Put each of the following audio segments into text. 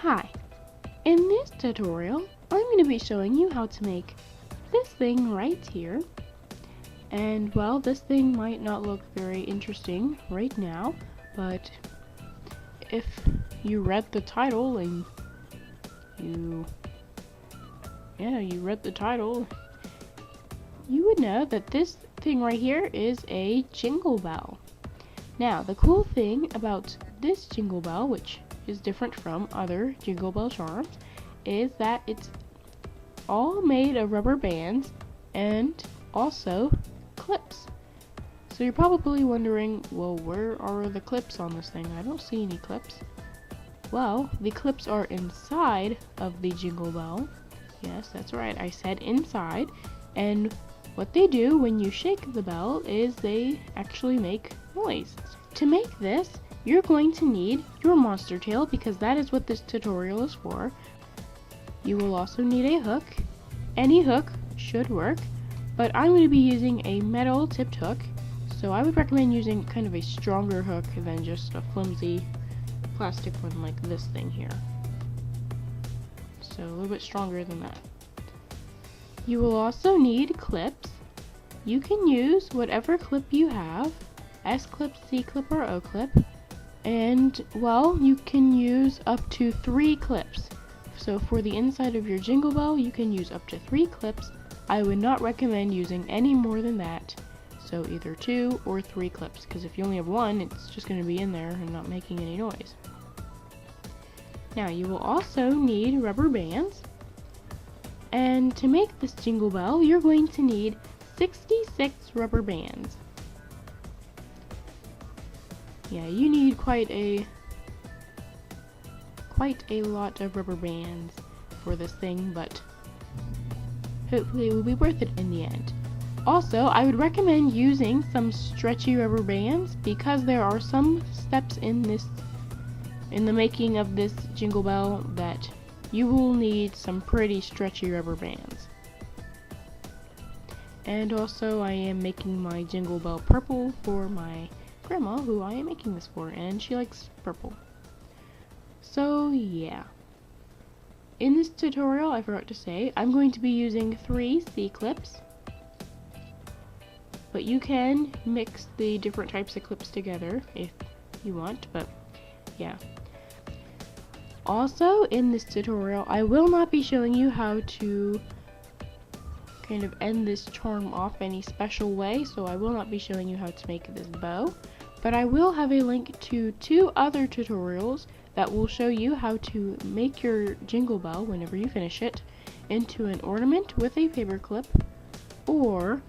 Hi, in this tutorial I'm going to be showing you how to make this thing right here. And well, this thing might not look very interesting right now, but if you read the title and you read the title, you would know that this thing right here is a jingle bell. Now, the cool thing about this jingle bell, which is different from other jingle bell charms, is that it's all made of rubber bands and also clips. So you're probably wondering, well, where are the clips on this thing? I don't see any clips. Well, the clips are inside of the jingle bell. Yes, that's right, I said inside. And what they do when you shake the bell is they actually make noise. To make this, you're going to need your monster tail, because that is what this tutorial is for. You will also need a hook. Any hook should work, but I'm going to be using a metal tipped hook, so I would recommend using kind of a stronger hook than just a flimsy plastic one like this thing here. So a little bit stronger than that. You will also need clips. You can use whatever clip you have, S-clip, C-clip, or O-clip. And, well, you can use up to 3 clips. So for the inside of your jingle bell, you can use up to 3 clips. I would not recommend using any more than that. So either 2 or 3 clips, because if you only have 1, it's just going to be in there and not making any noise. Now, you will also need rubber bands. And to make this jingle bell, you're going to need 66 rubber bands. Yeah, you need quite a lot of rubber bands for this thing, but hopefully it will be worth it in the end. Also, I would recommend using some stretchy rubber bands, because there are some steps in the making of this jingle bell that you will need some pretty stretchy rubber bands. And also, I am making my jingle bell purple for my grandma, who I am making this for, and she likes purple. So yeah. In this tutorial, I forgot to say, I'm going to be using 3 C-clips. But you can mix the different types of clips together if you want, but yeah. Also, in this tutorial, I will not be showing you how to kind of end this charm off any special way, so I will not be showing you how to make this bow. But I will have a link to 2 other tutorials that will show you how to make your jingle bell, whenever you finish it, into an ornament with a paperclip, or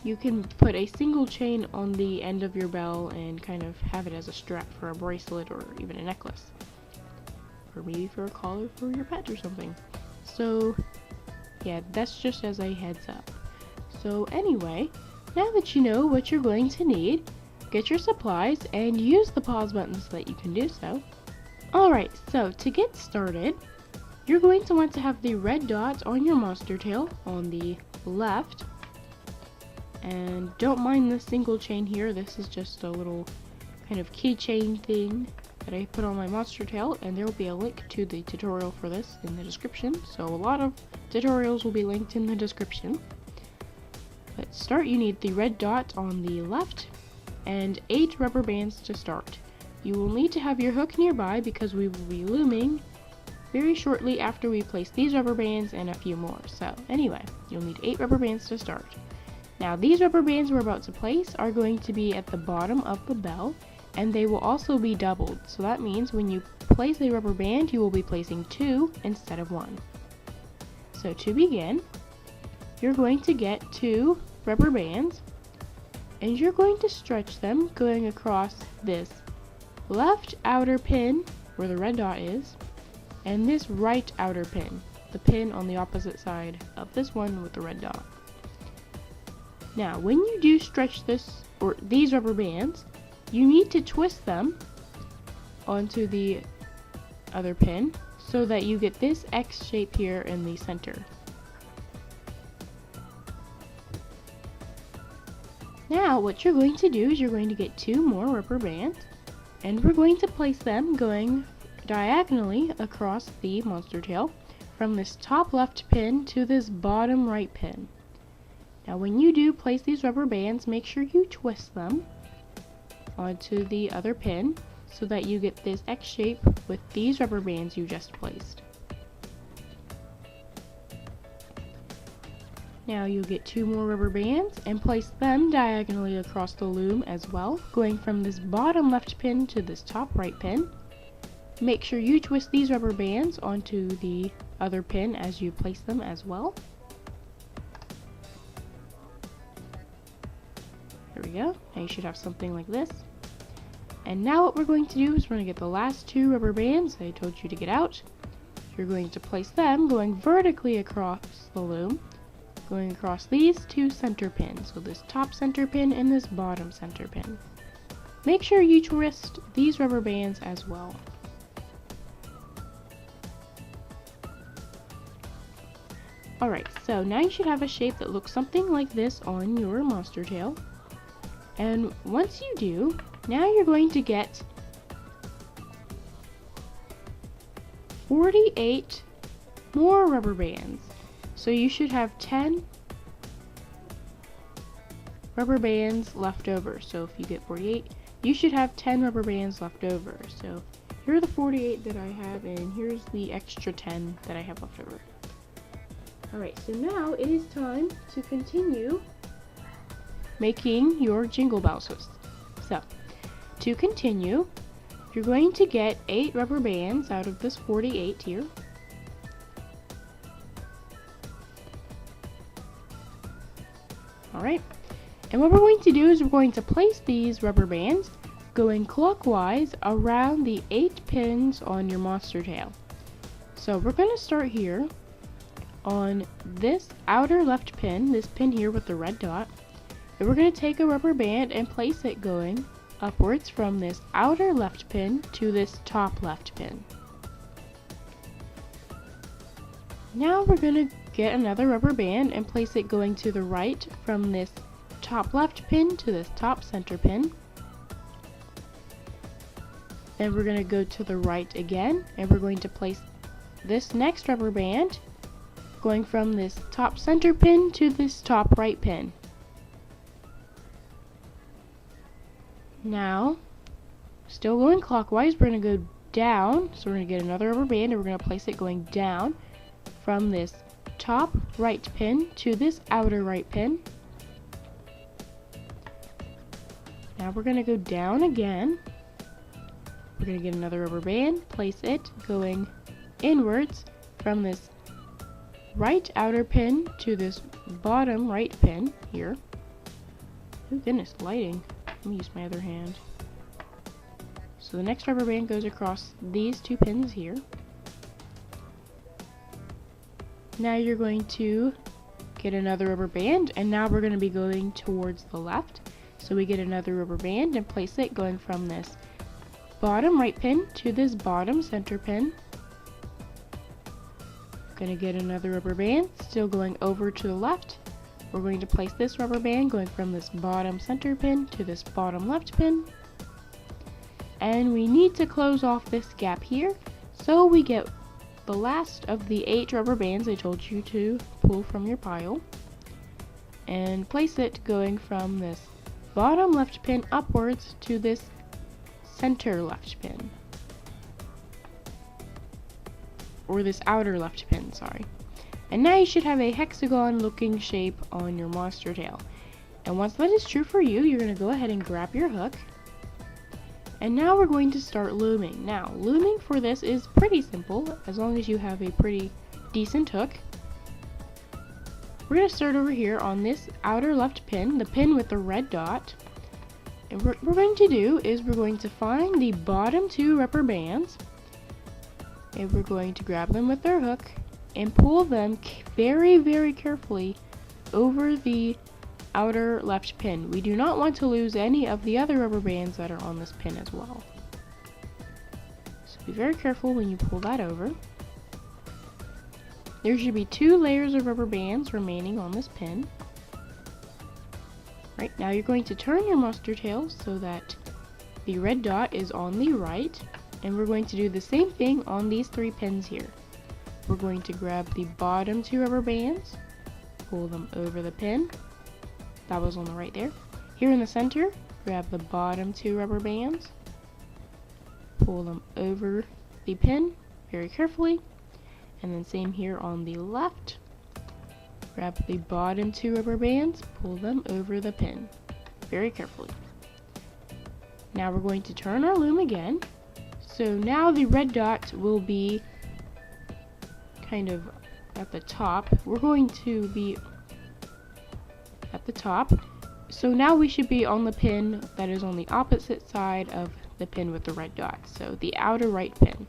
you can put a single chain on the end of your bell and kind of have it as a strap for a bracelet or even a necklace. Or maybe for a collar for your pet or something. So yeah, that's just as a heads up. So anyway, now that you know what you're going to need, get your supplies and use the pause button so that you can do so. Alright, so to get started, you're going to want to have the red dot on your monster tail on the left. And don't mind the single chain here, this is just a little kind of keychain thing that I put on my monster tail, and there will be a link to the tutorial for this in the description. So a lot of tutorials will be linked in the description. But to start, you need the red dot on the left and 8 rubber bands to start. You will need to have your hook nearby, because we will be looming very shortly after we place these rubber bands and a few more. So anyway, you'll need 8 rubber bands to start. Now, these rubber bands we're about to place are going to be at the bottom of the bell, and they will also be doubled. So that means when you place a rubber band, you will be placing 2 instead of 1. So to begin, you're going to get 2 rubber bands, and you're going to stretch them going across this left outer pin where the red dot is, and this right outer pin, the pin on the opposite side of this one with the red dot. Now, when you do stretch these rubber bands, you need to twist them onto the other pin so that you get this X shape here in the center. Now, what you're going to do is you're going to get 2 more rubber bands, and we're going to place them going diagonally across the monster tail from this top left pin to this bottom right pin. Now when you do place these rubber bands, make sure you twist them onto the other pin so that you get this X shape with these rubber bands you just placed. Now you'll get 2 more rubber bands and place them diagonally across the loom as well, going from this bottom left pin to this top right pin. Make sure you twist these rubber bands onto the other pin as you place them as well. There we go. Now you should have something like this. And now what we're going to do is we're going to get the last 2 rubber bands I told you to get out. You're going to place them going vertically across the loom, going across these 2 center pins, so this top center pin and this bottom center pin. Make sure you twist these rubber bands as well. Alright, so now you should have a shape that looks something like this on your monster tail. And once you do, now you're going to get 48 more rubber bands. So you should have 10 rubber bands left over. So if you get 48, you should have 10 rubber bands left over. So here are the 48 that I have, and here's the extra 10 that I have left over. Alright, so now it is time to continue making your Jingle Bells. So, to continue, you're going to get 8 rubber bands out of this 48 here. Alright, and what we're going to do is we're going to place these rubber bands going clockwise around the 8 pins on your monster tail. So we're going to start here on this outer left pin, this pin here with the red dot, and we're going to take a rubber band and place it going upwards from this outer left pin to this top left pin. Now we're going to get another rubber band and place it going to the right from this top left pin to this top center pin. Then we're going to go to the right again, and we're going to place this next rubber band going from this top center pin to this top right pin. Now, still going clockwise, we're going to go down, so we're going to get another rubber band and we're going to place it going down from this top right pin to this outer right pin. Now we're going to go down again. We're going to get another rubber band, place it going inwards from this right outer pin to this bottom right pin here. Oh goodness, lighting. Let me use my other hand. So the next rubber band goes across these 2 pins here. Now you're going to get another rubber band, and now we're going to be going towards the left. So we get another rubber band and place it going from this bottom right pin to this bottom center pin. Going to get another rubber band, still going over to the left. We're going to place this rubber band going from this bottom center pin to this bottom left pin. And we need to close off this gap here, so we get the last of the 8 rubber bands I told you to pull from your pile, and place it going from this bottom left pin upwards to this center left pin. Or this outer left pin, sorry. And now you should have a hexagon looking shape on your monster tail. And once that is true for you, you're going to go ahead and grab your hook. And now we're going to start looming. Now, looming for this is pretty simple, as long as you have a pretty decent hook. We're going to start over here on this outer left pin, the pin with the red dot. And what we're going to do is we're going to find the bottom 2 rubber bands, and we're going to grab them with our hook and pull them very, very carefully over the outer left pin. We do not want to lose any of the other rubber bands that are on this pin as well. So be very careful when you pull that over. There should be 2 layers of rubber bands remaining on this pin. Right, now you're going to turn your monster tail so that the red dot is on the right, And we're going to do the same thing on these 3 pins here. We're going to grab the bottom 2 rubber bands, pull them over the pin. That was on the right there. Here in the center, grab the bottom 2 rubber bands, pull them over the pin very carefully. And then same here on the left. Grab the bottom 2 rubber bands, pull them over the pin very carefully. Now we're going to turn our loom again. So now the red dot will be kind of at the top. We're going to be at the top. So now we should be on the pin that is on the opposite side of the pin with the red dot. So the outer right pin.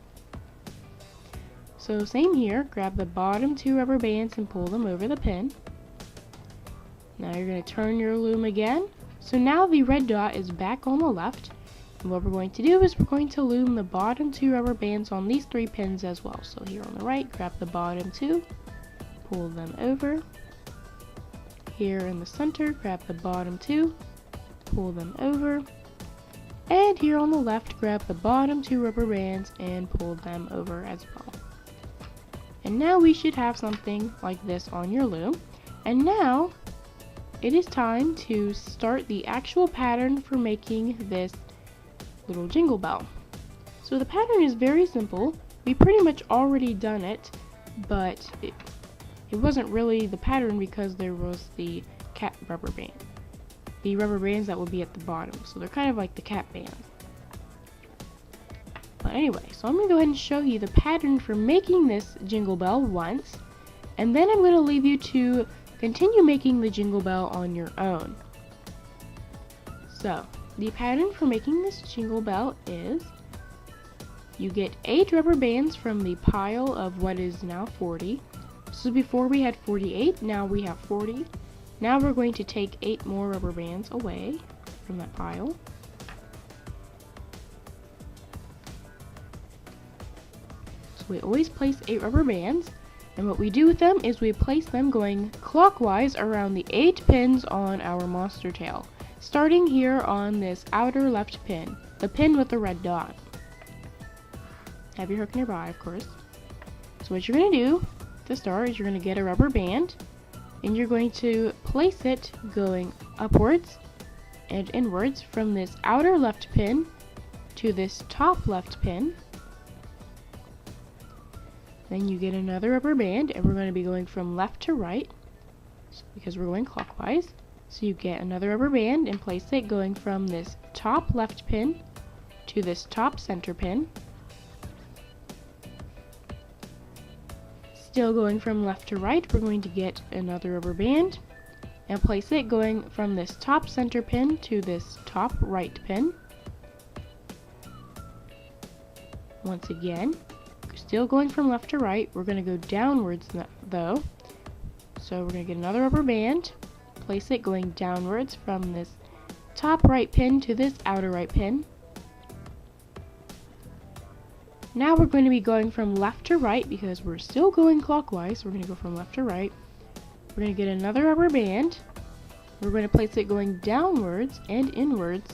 So same here, grab the bottom 2 rubber bands and pull them over the pin. Now you're going to turn your loom again. So now the red dot is back on the left. And what we're going to do is we're going to loom the bottom 2 rubber bands on these 3 pins as well. So here on the right, grab the bottom 2, pull them over. Here in the center, grab the bottom 2, pull them over. And here on the left, grab the bottom 2 rubber bands and pull them over as well. And now we should have something like this on your loom. And now it is time to start the actual pattern for making this little jingle bell. So the pattern is very simple. We pretty much already done it, but it wasn't really the pattern because there was the cat rubber band. The rubber bands that will be at the bottom. So they're kind of like the cat bands. But anyway, so I'm going to go ahead and show you the pattern for making this jingle bell once, and then I'm going to leave you to continue making the jingle bell on your own. So, the pattern for making this jingle bell is you get 8 rubber bands from the pile of what is now 40. So before we had 48, now we have 40. Now we're going to take 8 more rubber bands away from that pile. We always place 8 rubber bands, and what we do with them is we place them going clockwise around the 8 pins on our monster tail, starting here on this outer left pin, the pin with the red dot. Have your hook nearby, of course. So what you're going to do to start is you're going to get a rubber band, and you're going to place it going upwards and inwards from this outer left pin to this top left pin. Then you get another rubber band, and we're going to be going from left to right because we're going clockwise. So you get another rubber band and place it going from this top left pin to this top center pin. Still going from left to right, we're going to get another rubber band and place it going from this top center pin to this top right pin. Once again, still going from left to right, we're going to go downwards though. So we're going to get another rubber band, place it going downwards from this top right pin to this outer right pin. Now we're going to be going from left to right because we're still going clockwise. We're going to go from left to right. We're going to get another rubber band. We're going to place it going downwards and inwards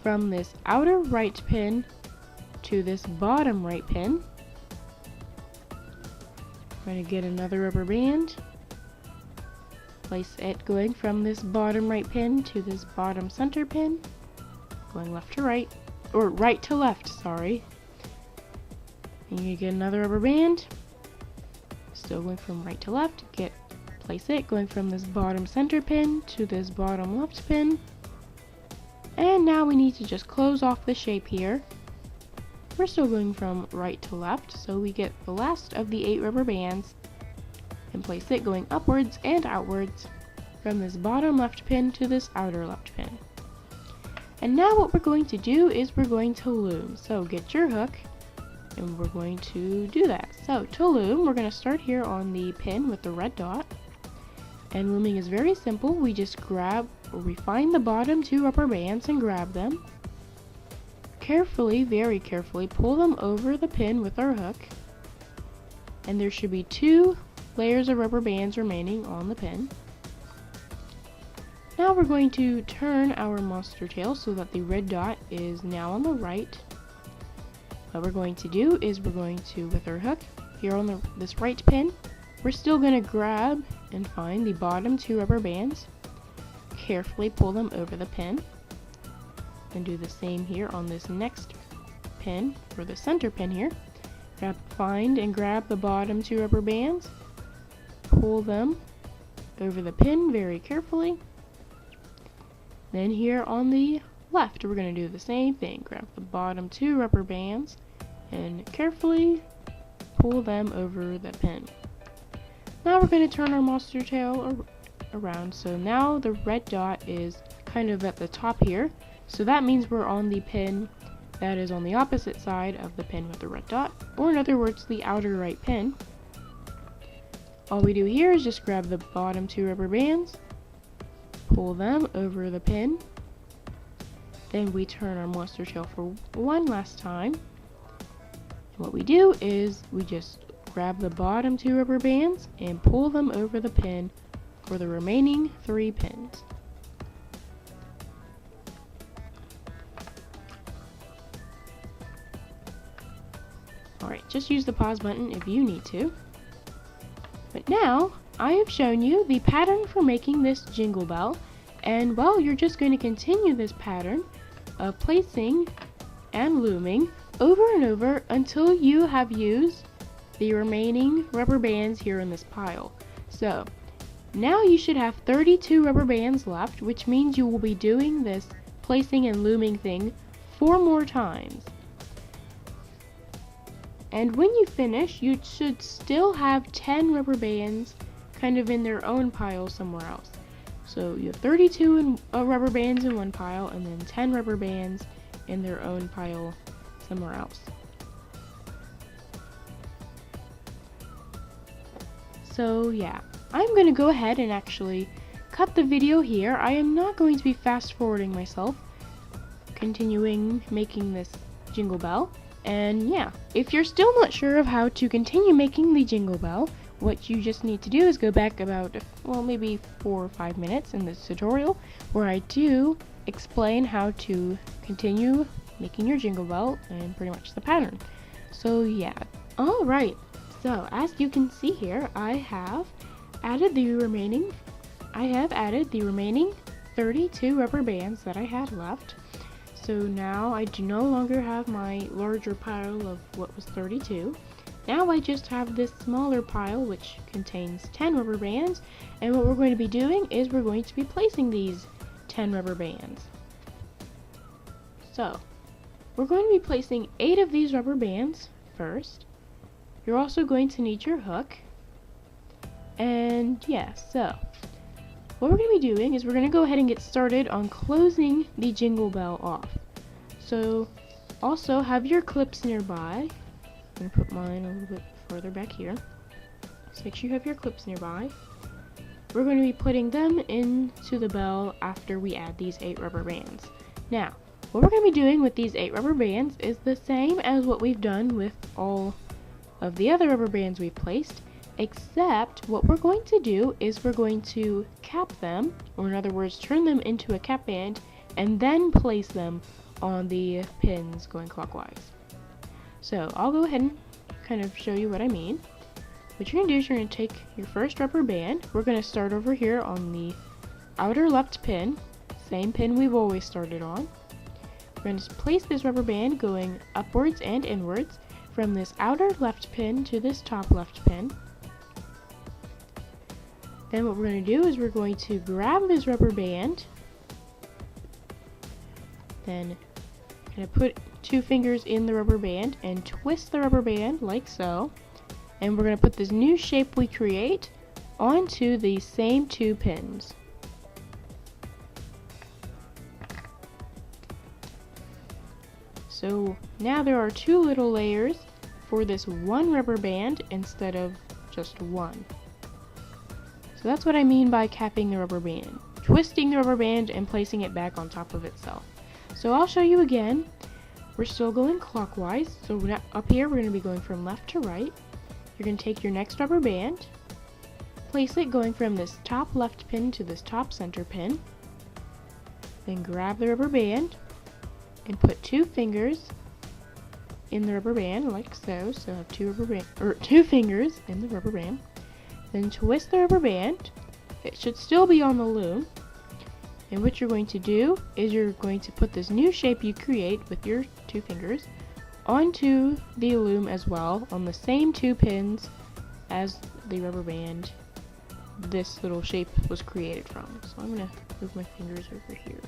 from this outer right pin to this bottom right pin. We're going to get another rubber band, place it going from this bottom right pin to this bottom center pin, going left to right, or right to left, sorry. And you get another rubber band, still going from right to left, place it going from this bottom center pin to this bottom left pin. And now we need to just close off the shape here. We're still going from right to left, so we get the last of the 8 rubber bands and place it going upwards and outwards from this bottom left pin to this outer left pin. And now what we're going to do is we're going to loom. So get your hook and we're going to do that. So to loom, we're going to start here on the pin with the red dot. And looming is very simple. We just we find the bottom 2 rubber bands and grab them. Carefully, very carefully, pull them over the pin with our hook. And there should be 2 layers of rubber bands remaining on the pin. Now we're going to turn our monster tail so that the red dot is now on the right. what we're going to do is we're going to, with our hook here on this right pin, we're still going to grab and find the bottom 2 rubber bands, carefully pull them over the pin, and do the same here on this next pin, or the center pin here. Find and grab the bottom 2 rubber bands, pull them over the pin very carefully. Then here on the left, we're going to do the same thing. Grab the bottom 2 rubber bands and carefully pull them over the pin. Now we're going to turn our monster tail around. So now the red dot is kind of at the top here. So that means we're on the pin that is on the opposite side of the pin with the red dot, or in other words, the outer right pin. All we do here is just grab the bottom 2 rubber bands, pull them over the pin, then we turn our monster tail for one last time. And what we do is we just grab the bottom 2 rubber bands and pull them over the pin for the remaining 3 pins. Alright, just use the pause button if you need to. But now, I have shown you the pattern for making this jingle bell, and well, you're just going to continue this pattern of placing and looming over and over until you have used the remaining rubber bands here in this pile. So, now you should have 32 rubber bands left, which means you will be doing this placing and looming thing 4 more times. And when you finish, you should still have 10 rubber bands kind of in their own pile somewhere else. So you have 32 rubber bands in one pile, and then 10 rubber bands in their own pile somewhere else. So yeah, I'm going to go ahead and actually cut the video here. I am not going to be fast forwarding myself, continuing making this jingle bell. And yeah, if you're still not sure of how to continue making the jingle bell, what you just need to do is go back about, well, maybe 4 or 5 minutes in this tutorial where I do explain how to continue making your jingle bell and pretty much the pattern. So yeah, alright, so as you can see here, I have added the remaining 32 rubber bands that I had left. So now I do no longer have my larger pile of what was 32. Now I just have this smaller pile which contains 10 rubber bands, and what we're going to be doing is we're going to be placing these 10 rubber bands. So we're going to be placing 8 of these rubber bands first. You're also going to need your hook. And yeah, so what we're going to be doing is we're going to go ahead and get started on closing the jingle bell off. So also have your clips nearby. I'm going to put mine a little bit further back here. So make sure you have your clips nearby. We're going to be putting them into the bell after we add these 8 rubber bands. Now, what we're going to be doing with these 8 rubber bands is the same as what we've done with all of the other rubber bands we've placed, except what we're going to do is we're going to cap them, or in other words, turn them into a cap band, and then place them on the pins going clockwise. So I'll go ahead and kind of show you what I mean. What you're going to do is you're going to take your first rubber band. We're going to start over here on the outer left pin, same pin we've always started on. We're going to place this rubber band going upwards and inwards from this outer left pin to this top left pin. Then what we're going to do is we're going to grab this rubber band, then kind of put 2 fingers in the rubber band and twist the rubber band like so. And we're going to put this new shape we create onto these same 2 pins. So now there are 2 little layers for this one rubber band instead of just one. So that's what I mean by capping the rubber band. Twisting the rubber band and placing it back on top of itself. So I'll show you again. We're still going clockwise. So up here we're going to be going from left to right. You're going to take your next rubber band, place it going from this top left pin to this top center pin. Then grab the rubber band and put 2 fingers in the rubber band like so. So have two fingers in the rubber band. Then twist the rubber band. It should still be on the loom. And what you're going to do is you're going to put this new shape you create with your two fingers onto the loom as well, on the same two pins as the rubber band this little shape was created from. So I'm going to move my fingers over here.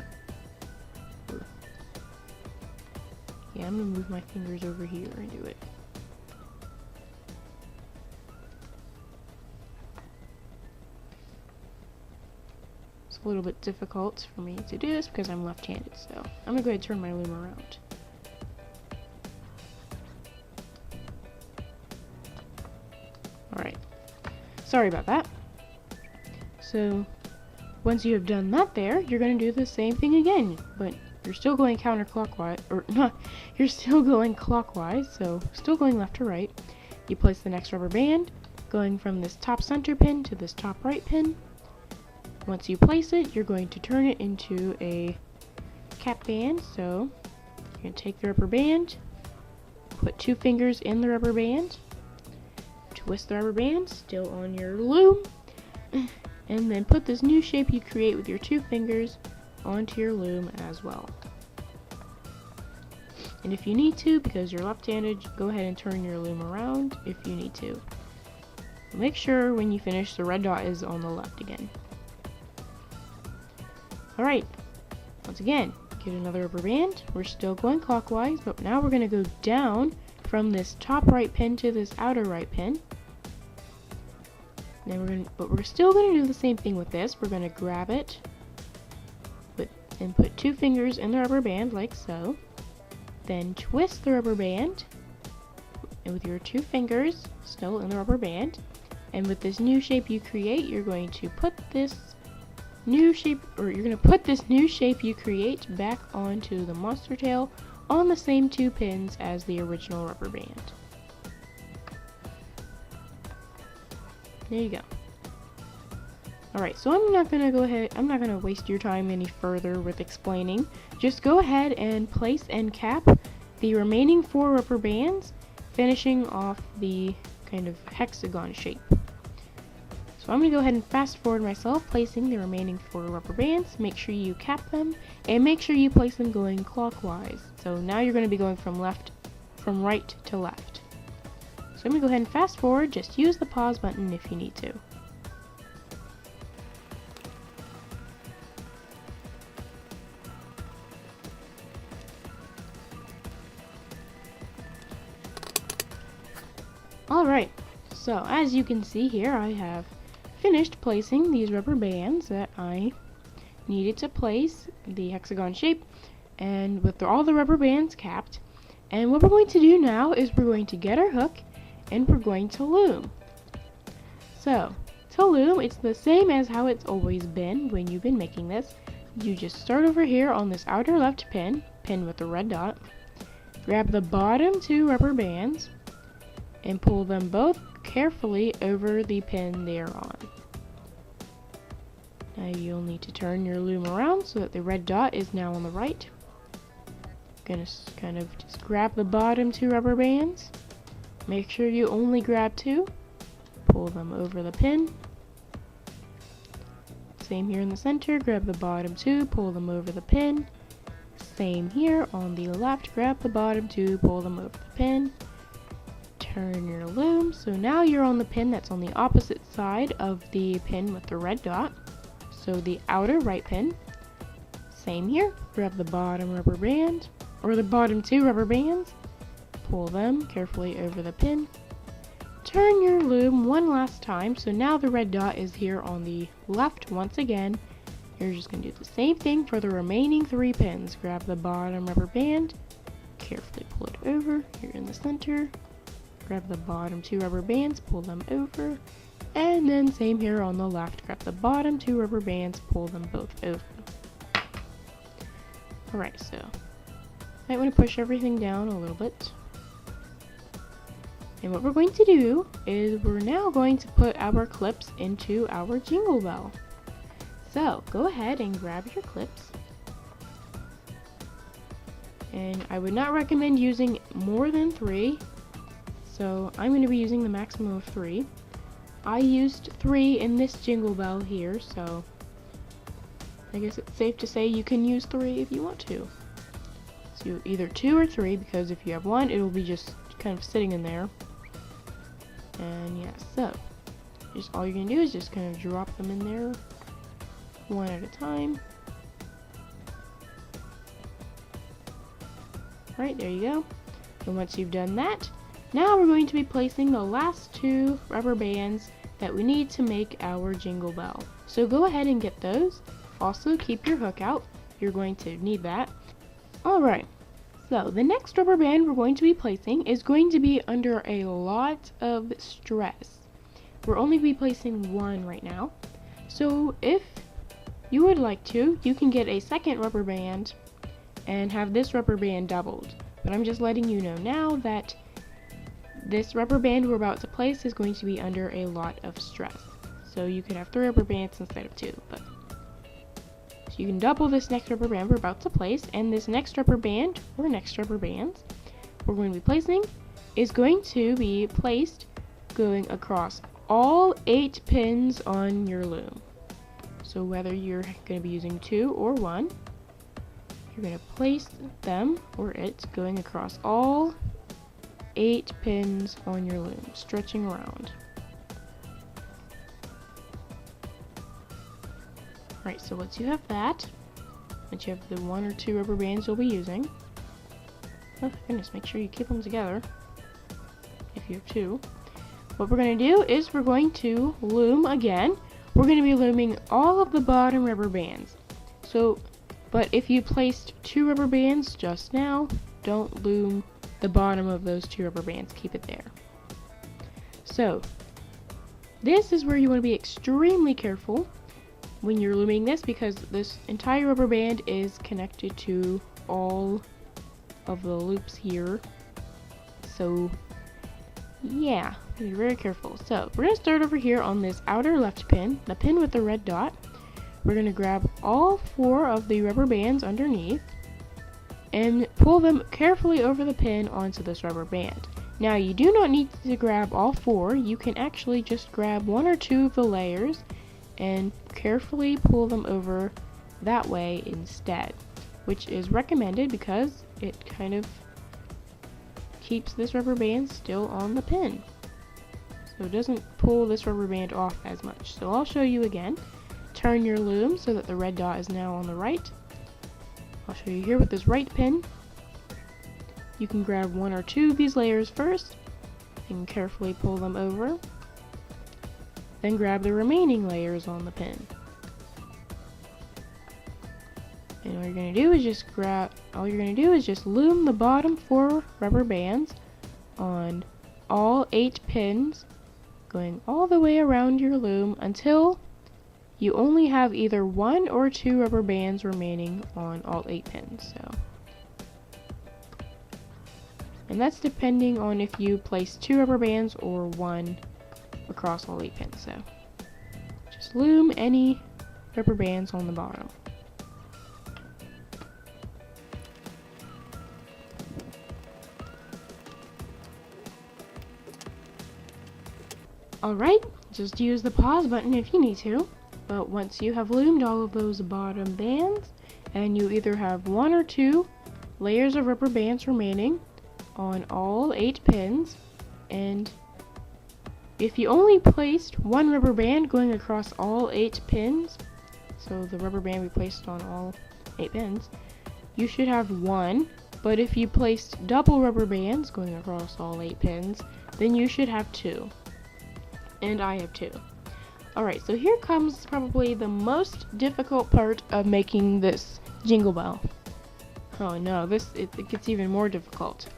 Yeah, I'm going to move my fingers over here and do it. A little bit difficult for me to do this because I'm left-handed, so I'm gonna go ahead and turn my loom around. Alright, sorry about that. So once you have done that there, you're gonna do the same thing again, but you're still going counterclockwise, or not, you're still going clockwise, so still going left to right. You place the next rubber band, going from this top center pin to this top right pin. Once you place it, you're going to turn it into a cap band. So you're going to take the rubber band, put two fingers in the rubber band, twist the rubber band, still on your loom, and then put this new shape you create with your two fingers onto your loom as well. And if you need to, because you're left-handed, go ahead and turn your loom around if you need to. Make sure when you finish, the red dot is on the left again. Alright, once again, get another rubber band. We're still going clockwise, but now we're going to go down from this top right pin to this outer right pin. Then we're still going to do the same thing with this. We're going to grab it and put two fingers in the rubber band like so. Then twist the rubber band and with your two fingers still in the rubber band. And with this new shape you create, you're going to put this new shape you create back onto the monster tail on the same two pins as the original rubber band. There you go. Alright, so I'm not gonna waste your time any further with explaining. Just go ahead and place and cap the remaining 4 rubber bands, finishing off the kind of hexagon shape. So I'm going to go ahead and fast forward myself, placing the remaining 4 rubber bands. Make sure you cap them, and make sure you place them going clockwise. So now you're going to be going from right to left. So I'm going to go ahead and fast forward. Just use the pause button if you need to. Alright, so as you can see here, I have finished placing these rubber bands that I needed to place the hexagon shape, and with all the rubber bands capped. And what we're going to do now is we're going to get our hook and we're going to loom. So to loom, it's the same as how it's always been when you've been making this. You just start over here on this outer left pin with the red dot, grab the bottom 2 rubber bands and pull them both carefully over the pin they're on. Now you'll need to turn your loom around so that the red dot is now on the right. Gonna kind of just grab the bottom 2 rubber bands. Make sure you only grab 2. Pull them over the pin. Same here in the center, grab the bottom 2, pull them over the pin. Same here on the left, grab the bottom 2, pull them over the pin. Turn your loom, so now you're on the pin that's on the opposite side of the pin with the red dot. So the outer right pin. Same here, grab the bottom rubber band, or the bottom 2 rubber bands, pull them carefully over the pin. Turn your loom one last time, so now the red dot is here on the left once again. You're just going to do the same thing for the remaining 3 pins. Grab the bottom rubber band, carefully pull it over, here in the center. Grab the bottom 2 rubber bands, pull them over, and then same here on the left. Grab the bottom 2 rubber bands, pull them both over. Alright, so might want to push everything down a little bit. And what we're going to do is we're now going to put our clips into our jingle bell. So go ahead and grab your clips. and I would not recommend using more than 3. So I'm going to be using the maximum of 3. I used 3 in this jingle bell here, so I guess it's safe to say you can use 3 if you want to. So either 2 or 3, because if you have 1, it'll be just kind of sitting in there. And yeah, so just all you're going to do is just kind of drop them in there one at a time. Right, there you go. And once you've done that, now we're going to be placing the last 2 rubber bands that we need to make our jingle bell. So go ahead and get those. Also, keep your hook out. You're going to need that. Alright, so the next rubber band we're going to be placing is going to be under a lot of stress. We're only be placing 1 right now. So if you would like to, you can get a second rubber band and have this rubber band doubled. But I'm just letting you know now that this rubber band we're about to place is going to be under a lot of stress. So you could have 3 rubber bands instead of 2. But so you can double this next rubber band we're about to place, and this next rubber band, or next rubber bands, we're going to be placing is going to be placed going across all 8 pins on your loom. So whether you're going to be using 2 or 1, you're going to place them, or it, going across all 8 pins on your loom, stretching around. Right, so once you have that, once you have the 1 or 2 rubber bands you'll be using, oh goodness, make sure you keep them together if you have 2. What we're going to do is we're going to loom again. We're going to be looming all of the bottom rubber bands. So, but if you placed 2 rubber bands just now, don't loom the bottom of those 2 rubber bands. Keep it there. So, this is where you want to be extremely careful when you're looming this, because this entire rubber band is connected to all of the loops here. So, yeah, be very careful. So, we're going to start over here on this outer left pin, the pin with the red dot. We're going to grab all 4 of the rubber bands underneath and pull them carefully over the pin onto this rubber band. Now, you do not need to grab all 4. You can actually just grab 1 or 2 of the layers and carefully pull them over that way instead, which is recommended because it kind of keeps this rubber band still on the pin, so it doesn't pull this rubber band off as much. So I'll show you again. Turn your loom so that the red dot is now on the right. I'll show you here with this right pin. You can grab 1 or 2 of these layers first and carefully pull them over. Then grab the remaining layers on the pin. And all you're going to do is just loom the bottom 4 rubber bands on all 8 pins, going all the way around your loom until you only have either 1 or 2 rubber bands remaining on all 8 pins. And that's depending on if you place 2 rubber bands or 1 across all 8 pins. So just loom any rubber bands on the bottom. Alright, just use the pause button if you need to. But once you have loomed all of those bottom bands, and you either have 1 or 2 layers of rubber bands remaining on all 8 pins, and if you only placed 1 rubber band going across all 8 pins, so the rubber band we placed on all 8 pins, you should have 1. But if you placed double rubber bands going across all 8 pins, then you should have 2. And I have 2. Alright, so here comes probably the most difficult part of making this jingle bell. Oh no, it gets even more difficult.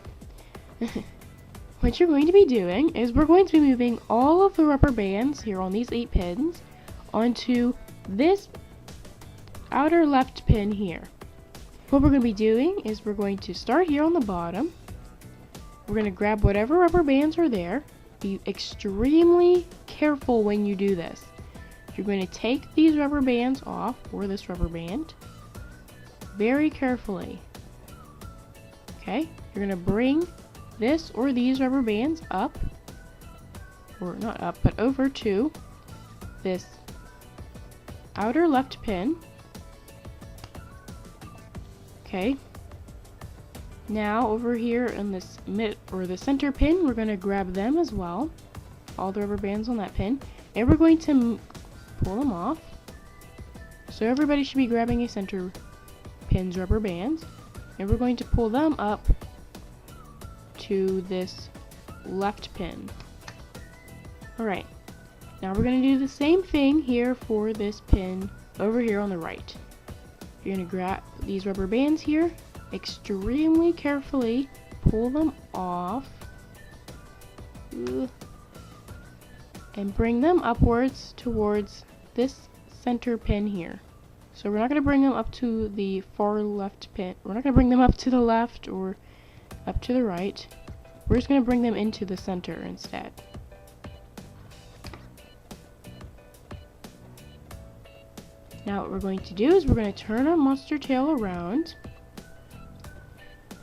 What you're going to be doing is we're going to be moving all of the rubber bands here on these 8 pins onto this outer left pin here. What we're going to be doing is we're going to start here on the bottom. We're going to grab whatever rubber bands are there. Be extremely careful when you do this. You're going to take these rubber bands off, or this rubber band, very carefully. Okay, you're gonna bring this or these rubber bands up, or not up, but over to this outer left pin. Okay. Now over here in this the center pin, we're going to grab them as well, all the rubber bands on that pin, and we're going to pull them off. So everybody should be grabbing a center pin's rubber bands, and we're going to pull them up to this left pin. Alright, now we're going to do the same thing here for this pin over here on the right. You're going to grab these rubber bands here, extremely carefully pull them off, and bring them upwards towards this center pin here. So we're not going to bring them up to the far left pin. We're not going to bring them up to the left or up to the right. We're just going to bring them into the center instead. Now what we're going to do is we're going to turn our monster tail around,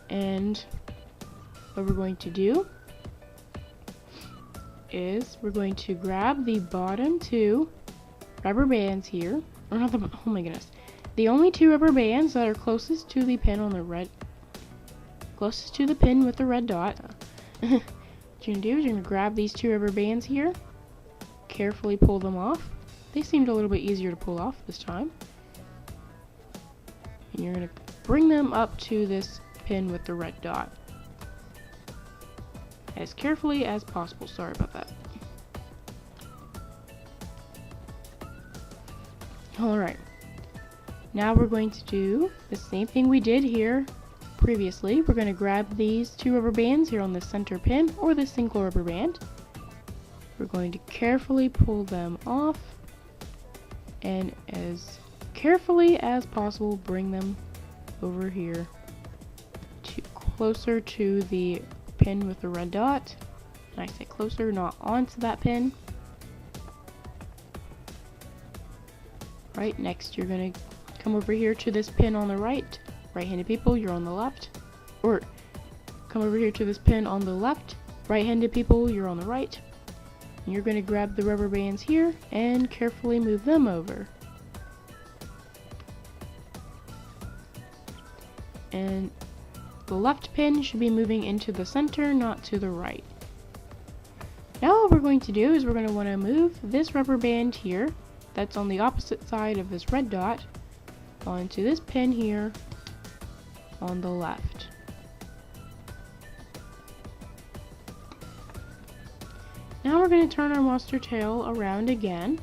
and what we're going to do is we're going to grab the bottom two rubber bands here, or not the, oh my goodness, the only two rubber bands that are closest to the pin on the red, closest to the pin with the red dot. What you're going to do is you're going to grab these two rubber bands here, carefully pull them off. They seemed a little bit easier to pull off this time. And you're going to bring them up to this pin with the red dot as carefully as possible. Sorry about that. Alright, now we're going to do the same thing we did here previously. We're going to grab these two rubber bands here on the center pin or the single rubber band. We're going to carefully pull them off, and as carefully as possible bring them over here to closer to the pin with the red dot. And I say closer, not onto that pin. Right, next you're gonna come over here to this pin on the right. Right-handed people, you're on the left. Or come over here to this pin on the left. Right-handed people, you're on the right. And you're gonna grab the rubber bands here and carefully move them over. And the left pin should be moving into the center, not to the right. Now what we're going to do is we're going to want to move this rubber band here, that's on the opposite side of this red dot, onto this pin here on the left. Now we're going to turn our monster tail around again,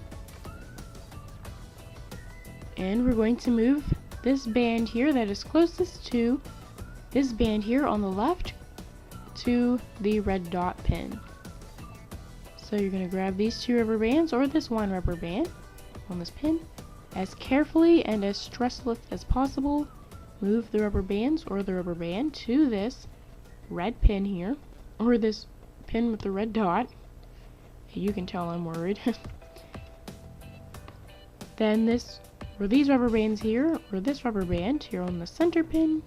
and we're going to move this band here that is closest to this band here on the left to the red dot pin. So you're going to grab these two rubber bands or this one rubber band on this pin, as carefully and as stressless as possible move the rubber bands or the rubber band to this red pin here, or this pin with the red dot. You can tell I'm worried. Then these rubber bands here, or this rubber band here on the center pin,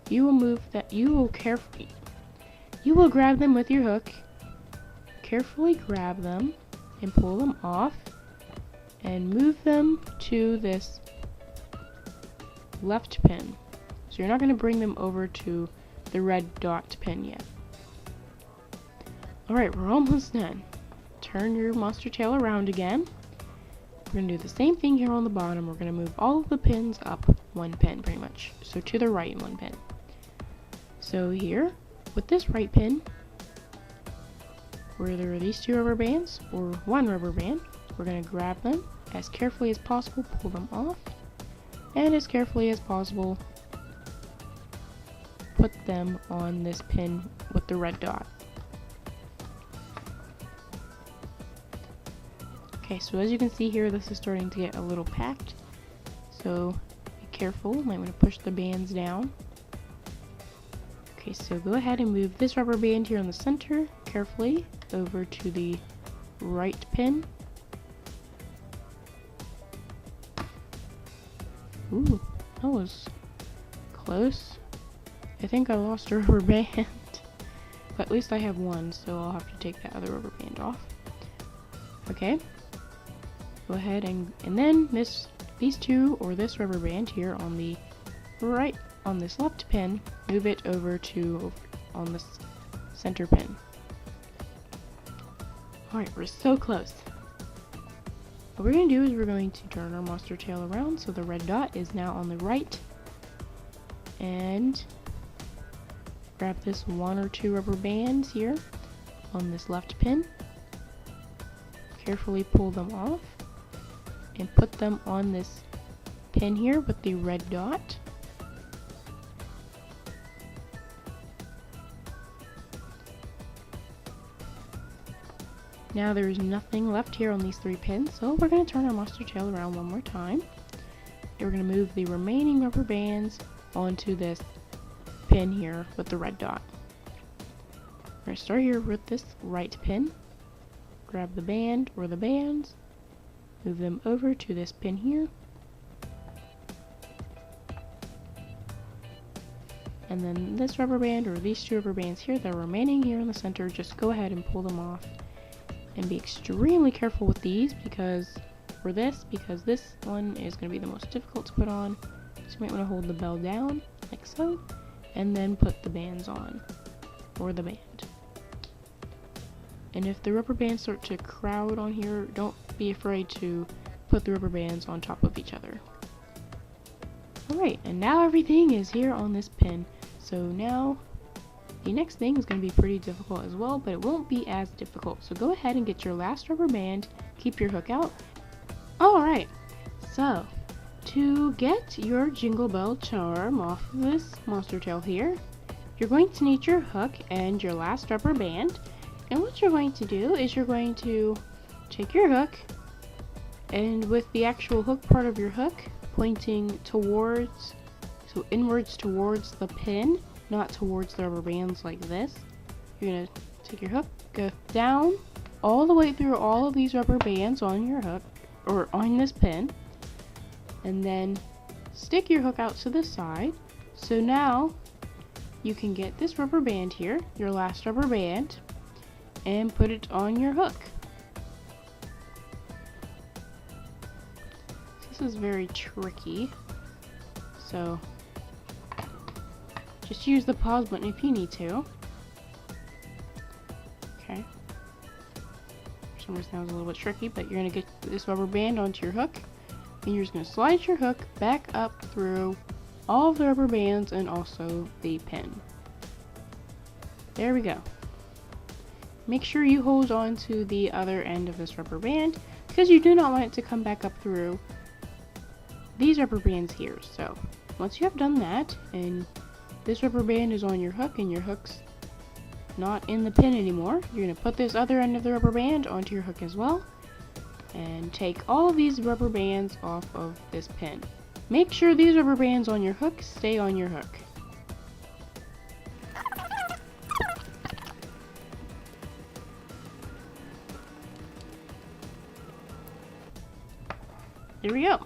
you will move that, you will grab them with your hook, carefully grab them and pull them off and move them to this left pin. So you're not going to bring them over to the red dot pin yet. Alright, we're almost done. Turn your monster tail around again. We're going to do the same thing here on the bottom. We're going to move all of the pins up one pin pretty much. So to the right one pin. So here, with this right pin, where there are these two rubber bands, or one rubber band, we're going to grab them as carefully as possible, pull them off, and as carefully as possible put them on this pin with the red dot. Okay, so as you can see here, this is starting to get a little packed, so be careful. You might want to push the bands down. Okay, so go ahead and move this rubber band here in the center carefully over to the right pin. Ooh, that was close. I think I lost a rubber band. But at least I have one, so I'll have to take that other rubber band off. Okay. Go ahead and then these two, or this rubber band here on the right, on this left pin, move it over to on this center pin. Alright, we're so close. What we're going to do is we're going to turn our monster tail around so the red dot is now on the right. And grab this one or two rubber bands here on this left pin. Carefully pull them off and put them on this pin here with the red dot. Now there is nothing left here on these three pins, so we're going to turn our monster tail around one more time. And we're going to move the remaining rubber bands onto this pin here with the red dot. We're going to start here with this right pin. Grab the band or the bands, move them over to this pin here. And then this rubber band or these two rubber bands here that are remaining here in the center, just go ahead and pull them off. And be extremely careful with these because this one is going to be the most difficult to put on. So you might want to hold the bell down like so, and then put the bands on, or the band. And if the rubber bands start to crowd on here, don't be afraid to put the rubber bands on top of each other. Alright, and now everything is here on this pin. So now the next thing is going to be pretty difficult as well, but it won't be as difficult. So go ahead and get your last rubber band, keep your hook out. Alright, so to get your Jingle Bell charm off of this monster tail here, you're going to need your hook and your last rubber band. And what you're going to do is you're going to take your hook, and with the actual hook part of your hook pointing towards, so inwards towards the pin, not towards the rubber bands like this. You're going to take your hook, go down all the way through all of these rubber bands on your hook, or on this pin, and then stick your hook out to the side. So now you can get this rubber band here, your last rubber band, and put it on your hook. This is very tricky, so just use the pause button if you need to. Okay. For some reason that was a little bit tricky, but you're going to get this rubber band onto your hook, and you're just going to slide your hook back up through all of the rubber bands and also the pin. There we go. Make sure you hold on to the other end of this rubber band because you do not want it to come back up through these rubber bands here. So once you have done that and this rubber band is on your hook and your hook's not in the pin anymore, you're going to put this other end of the rubber band onto your hook as well and take all of these rubber bands off of this pin. Make sure these rubber bands on your hook stay on your hook. There we go.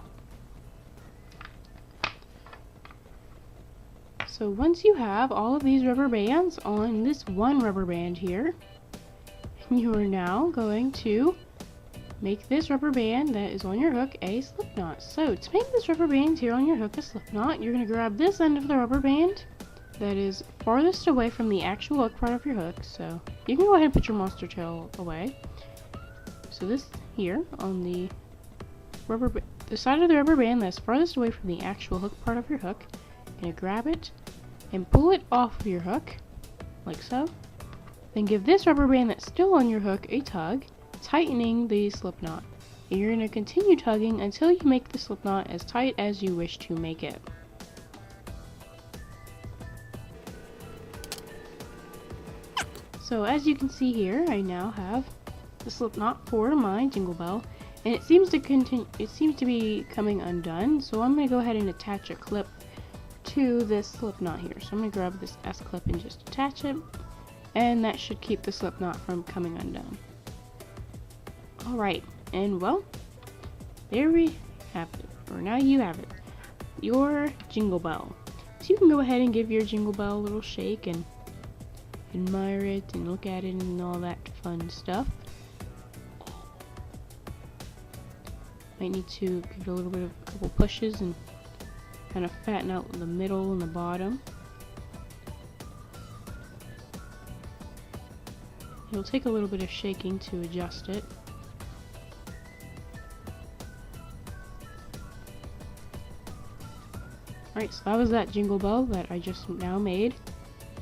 So once you have all of these rubber bands on this one rubber band here, you are now going to make this rubber band that is on your hook a slip knot. So to make this rubber band here on your hook a slip knot, you're going to grab this end of the rubber band that is farthest away from the actual hook part of your hook. So you can go ahead and put your monster tail away. So this here on the the side of the rubber band that's farthest away from the actual hook part of your hook, you're going to grab it and pull it off of your hook, like so. Then give this rubber band that's still on your hook a tug, tightening the slip knot. And you're going to continue tugging until you make the slip knot as tight as you wish to make it. So as you can see here, I now have the slip knot for my Jingle Bell. And it seems to be coming undone, so I'm going to go ahead and attach a clip to this slip knot here. So I'm going to grab this S clip and just attach it, and that should keep the slip knot from coming undone. Alright, and well, there we have it, or now you have it, your Jingle Bell. you can go ahead and give your Jingle Bell a little shake and admire it and look at it and all that fun stuff. Might need to give it a little bit of a couple pushes and kind of fatten out the middle and the bottom. It'll take a little bit of shaking to adjust it. Alright, so that was that Jingle Bell that I just now made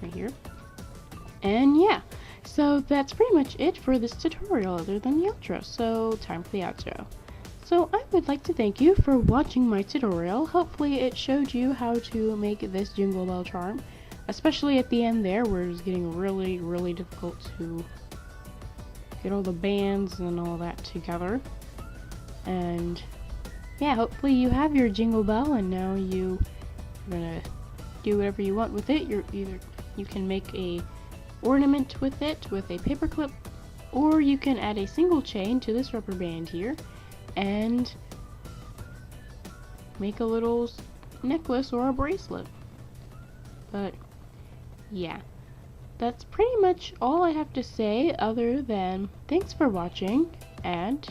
right here. And yeah, so that's pretty much it for this tutorial other than the outro. So time for the outro. So I would like to thank you for watching my tutorial. Hopefully it showed you how to make this Jingle Bell charm, especially at the end there where it was getting really difficult to get all the bands and all that together. And yeah, hopefully you have your Jingle Bell and now you're gonna do whatever you want with it. You can make a ornament with it with a paper clip, or you can add a single chain to this rubber band here and make a little necklace or a bracelet. But yeah, that's pretty much all I have to say other than thanks for watching and